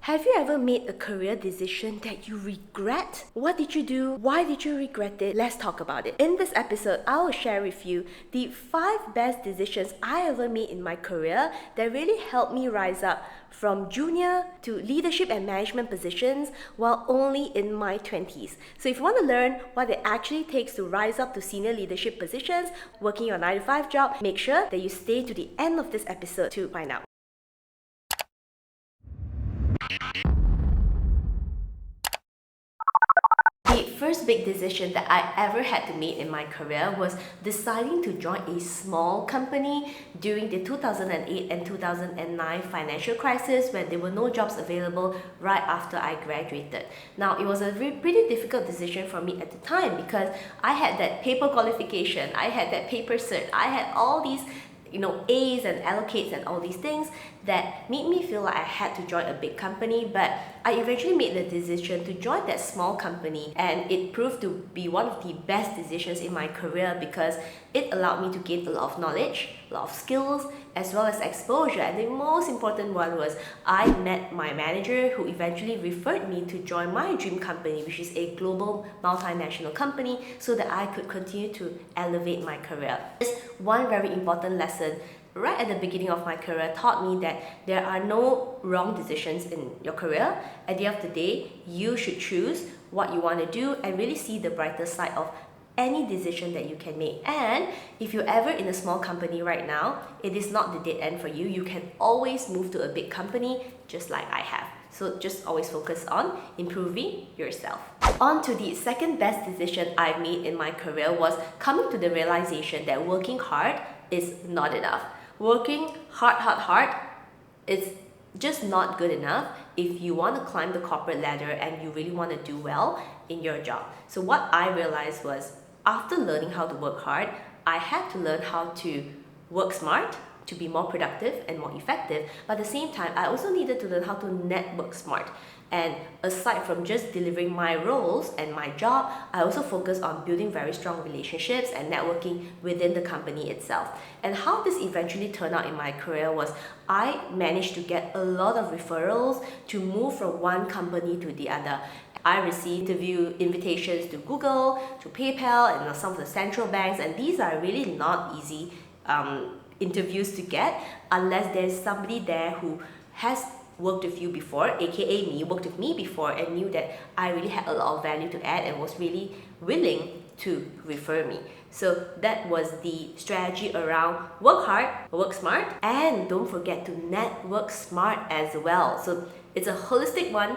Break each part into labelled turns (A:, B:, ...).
A: Have you ever made a career decision that you regret? What did you do? Why did you regret it? Let's talk about it. In this episode, I will share with you the 5 best decisions I ever made in my career that really helped me rise up from junior to leadership and management positions while only in my 20s. So if you want to learn what it actually takes to rise up to senior leadership positions, working your 9-to-5 job, make sure that you stay to the end of this episode to find out. The first big decision that I ever had to make in my career was deciding to join a small company during the 2008 and 2009 financial crisis when there were no jobs available right after I graduated. Now, it was a pretty difficult decision for me at the time because I had that paper qualification, I had that paper cert, I had all these A's and allocates and all these things that made me feel like I had to join a big company, but I eventually made the decision to join that small company, and it proved to be one of the best decisions in my career because it allowed me to gain a lot of knowledge, a lot of skills, as well as exposure. And the most important one was I met my manager, who eventually referred me to join my dream company, which is a global multinational company, so that I could continue to elevate my career. Just one very important lesson right at the beginning of my career taught me that there are no wrong decisions in your career. At the end of the day, you should choose what you want to do and really see the brighter side of any decision that you can make. And if you're ever in a small company right now, it is not the dead end for you. You can always move to a big company just like I have. So just always focus on improving yourself. On to the second best decision I made in my career was coming to the realization that working hard is not enough. Working hard is just not good enough if you want to climb the corporate ladder and you really want to do well in your job. So what I realized was, after learning how to work hard, I had to learn how to work smart to be more productive and more effective. But at the same time, I also needed to learn how to network smart. And aside from just delivering my roles and my job, I also focused on building very strong relationships and networking within the company itself. And how this eventually turned out in my career was I managed to get a lot of referrals to move from one company to the other. I received interview invitations to Google, to PayPal, and some of the central banks, and these are really not easy interviews to get unless there's somebody there who has worked with you before, aka me, worked with me before, and knew that I really had a lot of value to add and was really willing to refer me. So that was the strategy around work hard, work smart, and don't forget to network smart as well. So it's a holistic one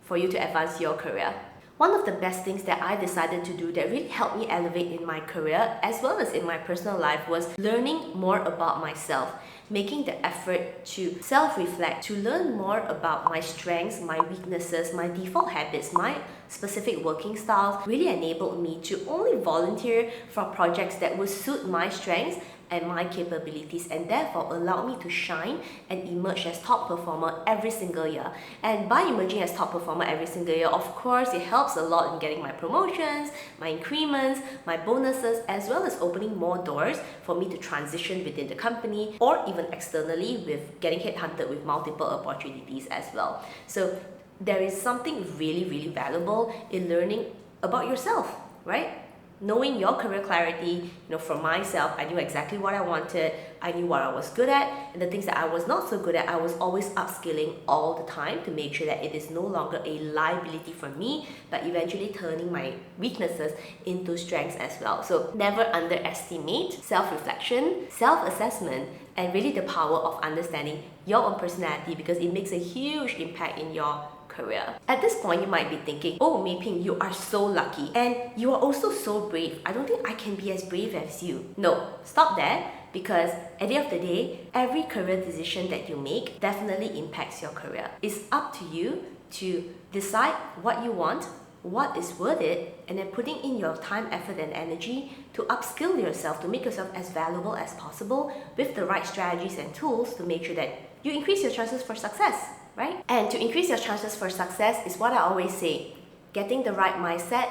A: for you to advance your career. One of the best things that I decided to do that really helped me elevate in my career as well as in my personal life was learning more about myself, making the effort to self-reflect, to learn more about my strengths, my weaknesses, my default habits, my specific working styles really enabled me to only volunteer for projects that would suit my strengths and my capabilities, and therefore allow me to shine and emerge as top performer every single year. And by emerging as top performer every single year, of course, it helps a lot in getting my promotions, my increments, my bonuses, as well as opening more doors for me to transition within the company or even externally with getting headhunted with multiple opportunities as well. So there is something really, really valuable in learning about yourself, right? Knowing your career clarity, for myself, I knew exactly what I wanted, I knew what I was good at, and the things that I was not so good at, I was always upskilling all the time to make sure that it is no longer a liability for me, but eventually turning my weaknesses into strengths as well. So never underestimate self-reflection, self-assessment, and really the power of understanding your own personality, because it makes a huge impact in your career. At this point, you might be thinking, oh, Mei Ping, you are so lucky and you are also so brave. I don't think I can be as brave as you. No, stop there, because at the end of the day, every career decision that you make definitely impacts your career. It's up to you to decide what you want, what is worth it, and then putting in your time, effort, and energy to upskill yourself, to make yourself as valuable as possible with the right strategies and tools to make sure that you increase your chances for success. Right? And to increase your chances for success is what I always say: getting the right mindset,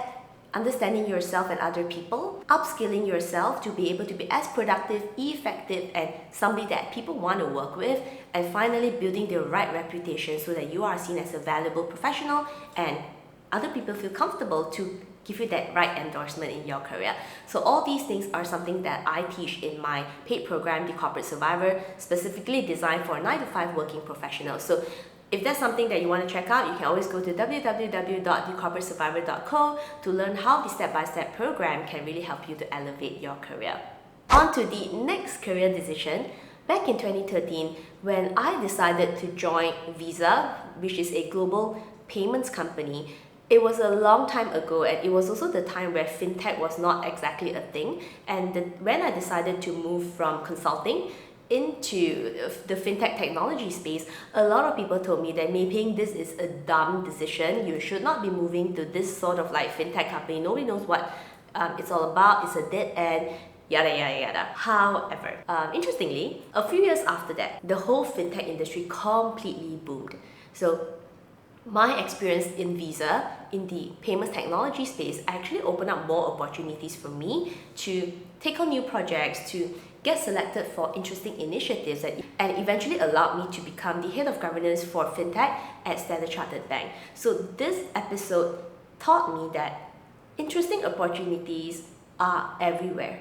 A: understanding yourself and other people, upskilling yourself to be able to be as productive, effective, and somebody that people want to work with, and finally building the right reputation so that you are seen as a valuable professional and other people feel comfortable to give you that right endorsement in your career. So all these things are something that I teach in my paid program, The Corporate Survivor, specifically designed for 9-to-5 working professionals. So if that's something that you want to check out, you can always go to www.thecorporatesurvivor.co to learn how the step-by-step program can really help you to elevate your career. On to the next career decision. Back in 2013, when I decided to join Visa, which is a global payments company, it was a long time ago, and it was also the time where fintech was not exactly a thing. And when I decided to move from consulting into the fintech technology space, a lot of people told me that maybe this is a dumb decision. You should not be moving to this sort of like fintech company. Nobody knows what it's all about. It's a dead end. Yada yada yada. However, interestingly, a few years after that, the whole fintech industry completely boomed. So my experience in Visa, in the payments technology space, actually opened up more opportunities for me to take on new projects, to get selected for interesting initiatives, and eventually allowed me to become the head of governance for fintech at Standard Chartered Bank. So this episode taught me that interesting opportunities are everywhere.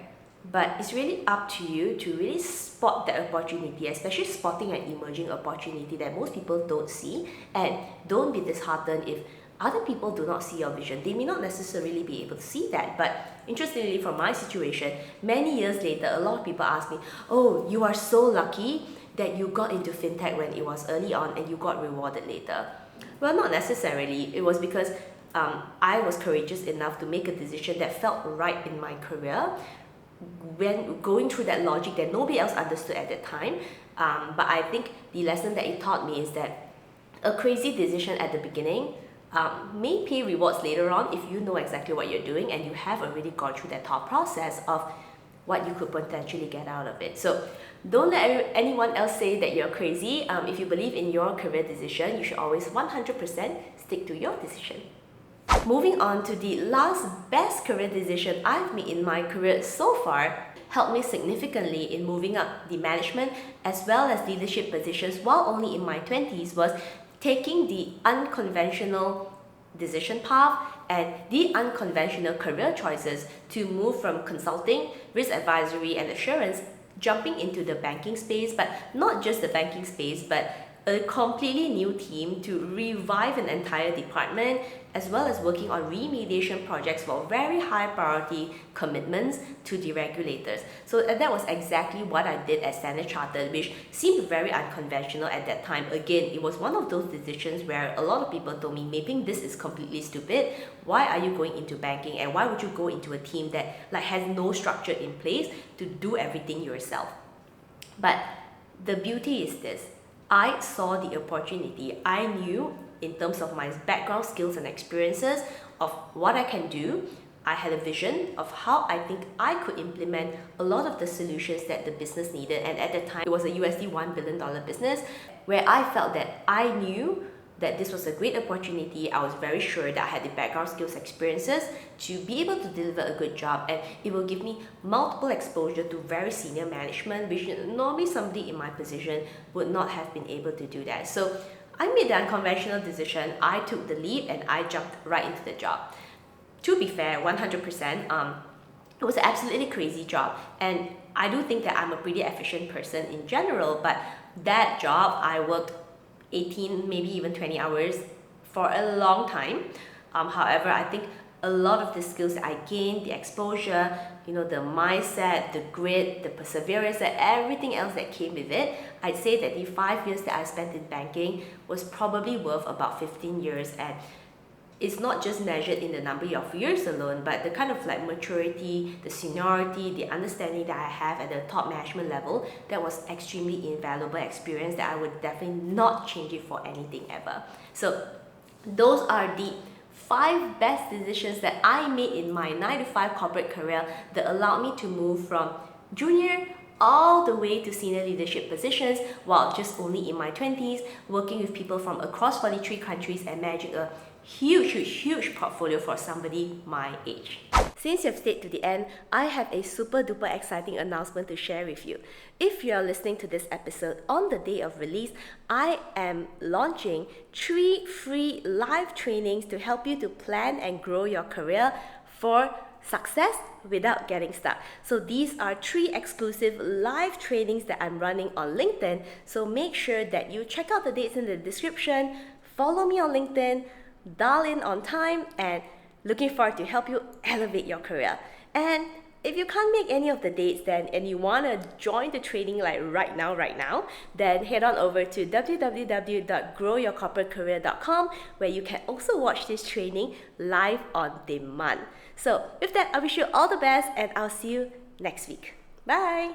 A: But it's really up to you to really spot that opportunity, especially spotting an emerging opportunity that most people don't see. And don't be disheartened if other people do not see your vision. They may not necessarily be able to see that. But interestingly, from my situation, many years later, a lot of people ask me, oh, you are so lucky that you got into fintech when it was early on and you got rewarded later. Well, not necessarily. It was because I was courageous enough to make a decision that felt right in my career, when going through that logic that nobody else understood at that time. But I think the lesson that it taught me is that a crazy decision at the beginning may pay rewards later on if you know exactly what you're doing and you have already gone through that thought process of what you could potentially get out of it. So don't let anyone else say that you're crazy. If you believe in your career decision, you should always 100% stick to your decision. Moving on to the last best career decision I've made in my career so far, helped me significantly in moving up the management as well as leadership positions while only in my 20s, was taking the unconventional decision path and the unconventional career choices to move from consulting, risk advisory and assurance, jumping into the banking space, but not just the banking space, but a completely new team to revive an entire department, as well as working on remediation projects for very high priority commitments to the regulators. So that was exactly what I did at Standard Chartered, which seemed very unconventional at that time. Again, it was one of those decisions where a lot of people told me, maybe this is completely stupid. Why are you going into banking, and why would you go into a team that has no structure in place to do everything yourself? But the beauty is this. I saw the opportunity. I knew in terms of my background, skills and experiences of what I can do. I had a vision of how I think I could implement a lot of the solutions that the business needed. And at that time, it was a USD $1 billion business where I felt that I knew that this was a great opportunity. I was very sure that I had the background, skills, experiences to be able to deliver a good job, and it will give me multiple exposure to very senior management, which normally somebody in my position would not have been able to do that. So I made the unconventional decision. I took the leap and I jumped right into the job. To be fair, 100%, it was an absolutely crazy job, and I do think that I'm a pretty efficient person in general, but that job I worked 18, maybe even 20 hours for a long time. However, I think a lot of the skills that I gained, the exposure, the mindset, the grit, the perseverance, and everything else that came with it, I'd say that the 5 years that I spent in banking was probably worth about 15 years. And it's not just measured in the number of years alone, but the kind of maturity, the seniority, the understanding that I have at the top management level, that was extremely invaluable experience that I would definitely not change it for anything ever. So those are the 5 best decisions that I made in my 9-to-5 corporate career that allowed me to move from junior all the way to senior leadership positions while just only in my 20s, working with people from across 43 countries and managing a huge portfolio for somebody my age. Since you've stayed to the end, I have a super duper exciting announcement to share with you. If you are listening to this episode on the day of release, I am launching 3 free live trainings to help you to plan and grow your career for success without getting stuck. So these are 3 exclusive live trainings that I'm running on LinkedIn. So make sure that you check out the dates in the description, follow me on LinkedIn, dial in on time, and looking forward to help you elevate your career. And if you can't make any of the dates and you want to join the training like right now, then head on over to www.growyourcorporatecareer.com, where you can also watch this training live on demand. So with that, I wish you all the best and I'll see you next week. Bye!